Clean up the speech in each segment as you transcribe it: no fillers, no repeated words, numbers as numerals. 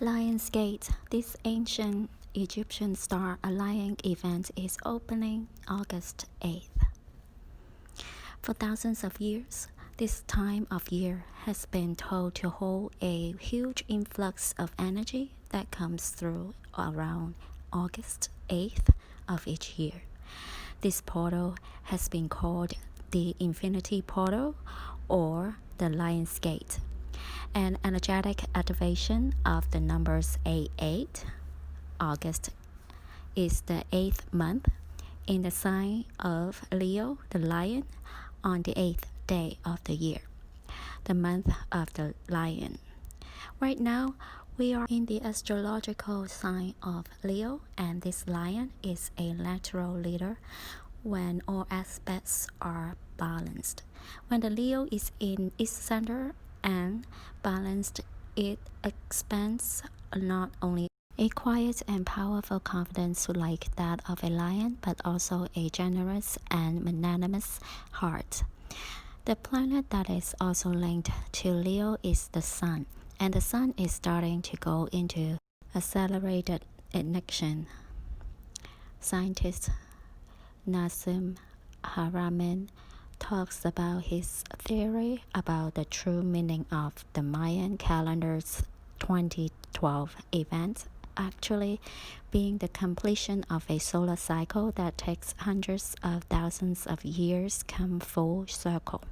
Lion's Gate. This ancient Egyptian star aligning event is opening August 8th. For thousands of years, this time of year has been told to hold a huge influx of energy that comes through around August 8th of each year. This portal has been called the Infinity Portal or the Lion's Gate. An energetic activation of the numbers 88. August is the 8th month in the sign of Leo, the lion, on the 8th day of the year, the month of the lion. Right now, we are in the astrological sign of Leo, and this lion is a lateral leader when all aspects are balanced. When the Leo is in its center and balanced, it expands not only a quiet and powerful confidence like that of a lion, but also a generous and magnanimous heart. The planet that is also linked to Leo is the Sun, and the Sun is starting to go into accelerated ignition. Scientist Nassim Haramein talks about his theory about the true meaning of the Mayan calendar's 2012 event actually being the completion of a solar cycle that takes hundreds of thousands of years come full circle.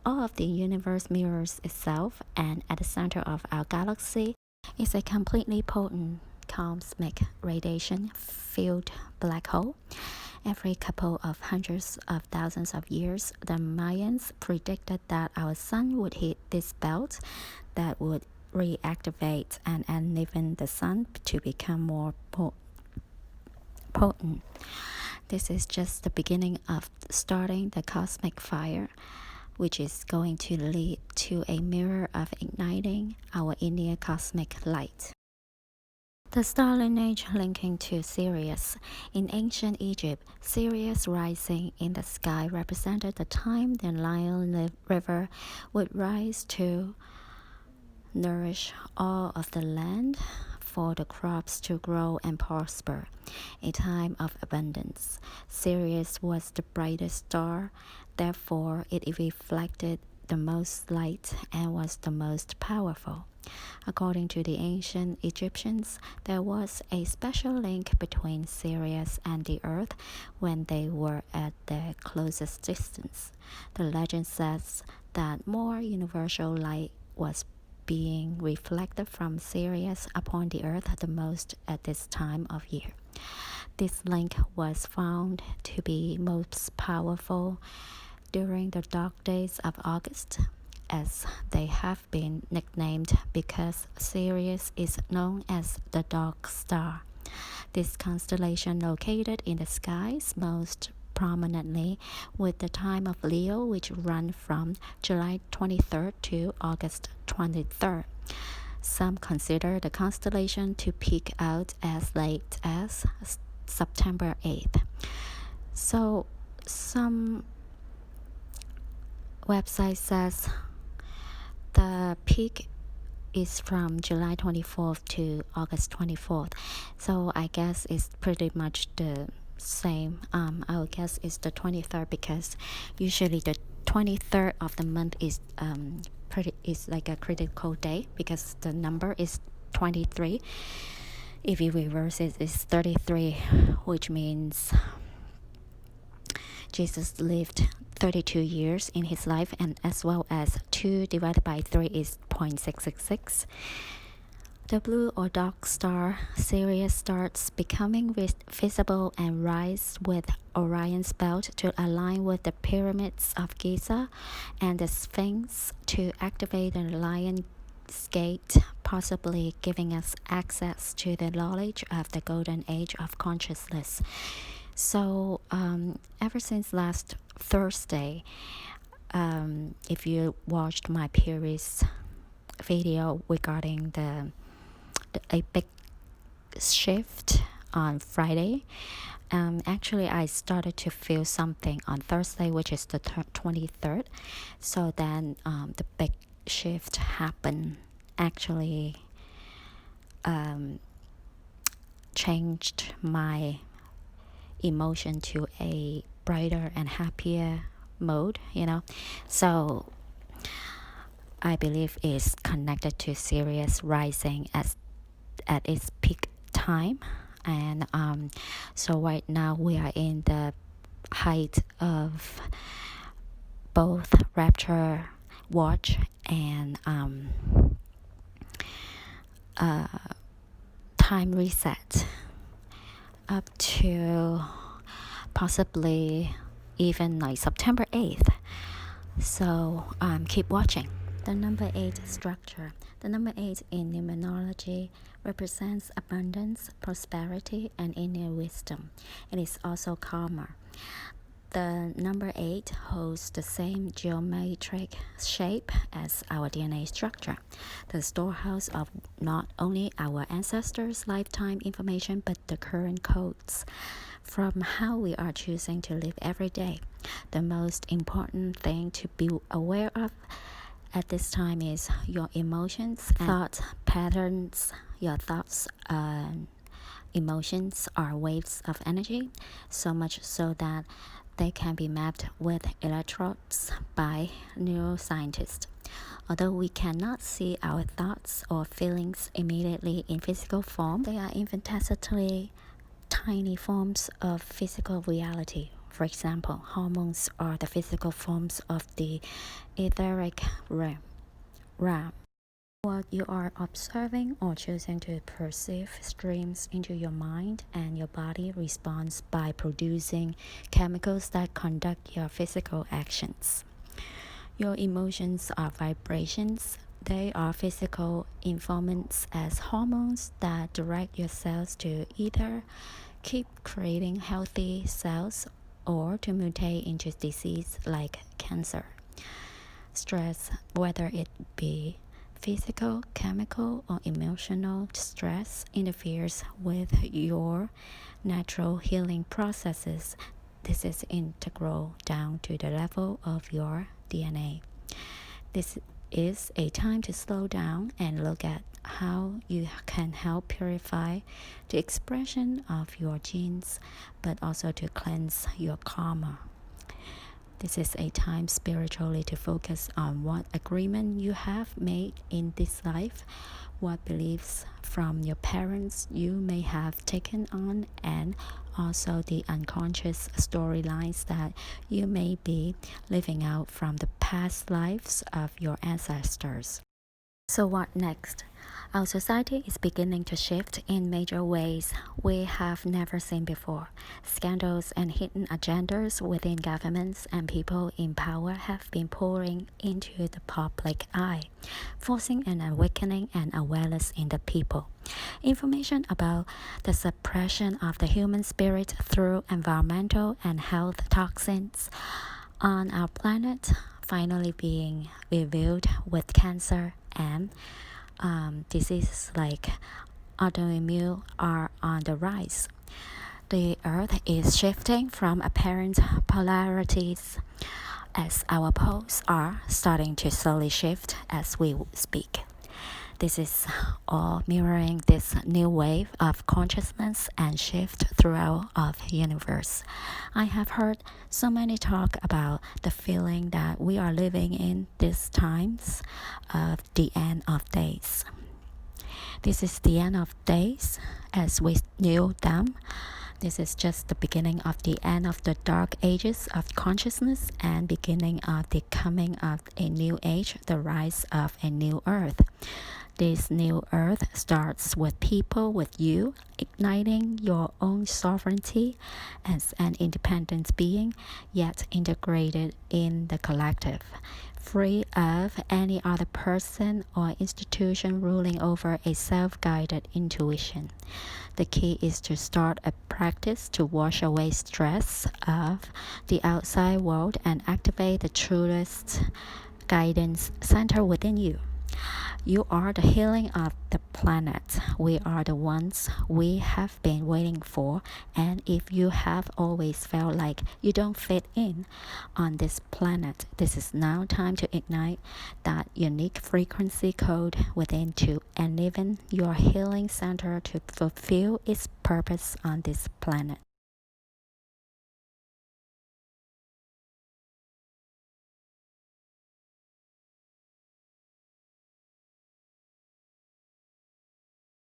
All of the universe mirrors itself, and at the center of our galaxy is a completely potent cosmic radiation-filled black hole. Every couple of hundreds of thousands of years, the Mayans predicted that our sun would hit this belt that would reactivate and enliven the sun to become more potent. This is just the beginning of starting the cosmic fire, which is going to lead to a mirror of igniting our Indian cosmic light. The star lineage linking to Sirius. In ancient Egypt, Sirius rising in the sky represented the time the Nile River would rise to nourish all of the land for the crops to grow and prosper, a time of abundance. Sirius was the brightest star, therefore it reflected the most light and was the most powerful. According to the ancient Egyptians, there was a special link between Sirius and the earth when they were at their closest distance. The legend says that more universal light was being reflected from Sirius upon the earth the most at this time of year. This link was found to be most powerful during the dark days of August, as they have been nicknamed because Sirius is known as the Dark Star. This constellation located in the skies most prominently with the time of Leo, which run from July 23rd to August 23rd. Some consider the constellation to peak out as late as September 8th. So some website says the peak is from July 24th to August 24th. So I guess it's pretty much the same. I would guess it's the 23rd because usually the 23rd of the month is like a critical day because the number is 23. If you reverse it, it's 33, which means Jesus lived 32 years in his life, and as well as 2 divided by 3 is 0.666. The blue or dark star Sirius starts becoming visible and rise with Orion's belt to align with the pyramids of Giza and the Sphinx to activate the Lion's Gate, possibly giving us access to the knowledge of the golden age of consciousness. So ever since last Thursday, if you watched my previous video regarding a big shift on Friday, actually I started to feel something on Thursday, which is the 23rd. So then the big shift happened actually changed my emotion to a brighter and happier mode, So I believe it's connected to Sirius rising at its peak time. And so right now we are in the height of both rapture watch and time reset up to possibly even like September 8th. So keep watching. The number 8 structure. The number 8 in numerology represents abundance, prosperity, and inner wisdom. It is also karma. The number 8 holds the same geometric shape as our DNA structure, the storehouse of not only our ancestors' lifetime information but the current codes from how we are choosing to live every day. The most important thing to be aware of at this time is your emotions and thought patterns. Your thoughts and emotions are waves of energy, so much so that they can be mapped with electrodes by neuroscientists. Although we cannot see our thoughts or feelings immediately in physical form, they are infinitesimally tiny forms of physical reality. For example, hormones are the physical forms of the etheric realm. What you are observing or choosing to perceive streams into your mind, and your body responds by producing chemicals that conduct your physical actions. Your emotions are vibrations. They are physical informants as hormones that direct your cells to either keep creating healthy cells or to mutate into disease like cancer. Stress, whether it be physical, chemical, or emotional stress, interferes with your natural healing processes. This is integral down to the level of your DNA. This is a time to slow down and look at how you can help purify the expression of your genes, but also to cleanse your karma. This is a time spiritually to focus on what agreement you have made in this life, what beliefs from your parents you may have taken on, and also the unconscious storylines that you may be living out from the past lives of your ancestors. So what next? Our society is beginning to shift in major ways we have never seen before. Scandals and hidden agendas within governments and people in power have been pouring into the public eye, forcing an awakening and awareness in the people. Information about the suppression of the human spirit through environmental and health toxins on our planet finally being revealed with cancer and diseases like autoimmune are on the rise. The earth is shifting from apparent polarities as our poles are starting to slowly shift as we speak. This is all mirroring this new wave of consciousness and shift throughout of the universe. I have heard so many talk about the feeling that we are living in these times of the end of days. This is the end of days as we knew them. This is just the beginning of the end of the dark ages of consciousness and beginning of the coming of a new age, the rise of a new earth. This new earth starts with people, with you, igniting your own sovereignty as an independent being, yet integrated in the collective, free of any other person or institution ruling over a self-guided intuition. The key is to start a practice to wash away stress of the outside world and activate the truest guidance center within you. You are the healing of the planet. We are the ones we have been waiting for. And if you have always felt like you don't fit in on this planet, this is now time to ignite that unique frequency code within to enliven your healing center to fulfill its purpose on this planet.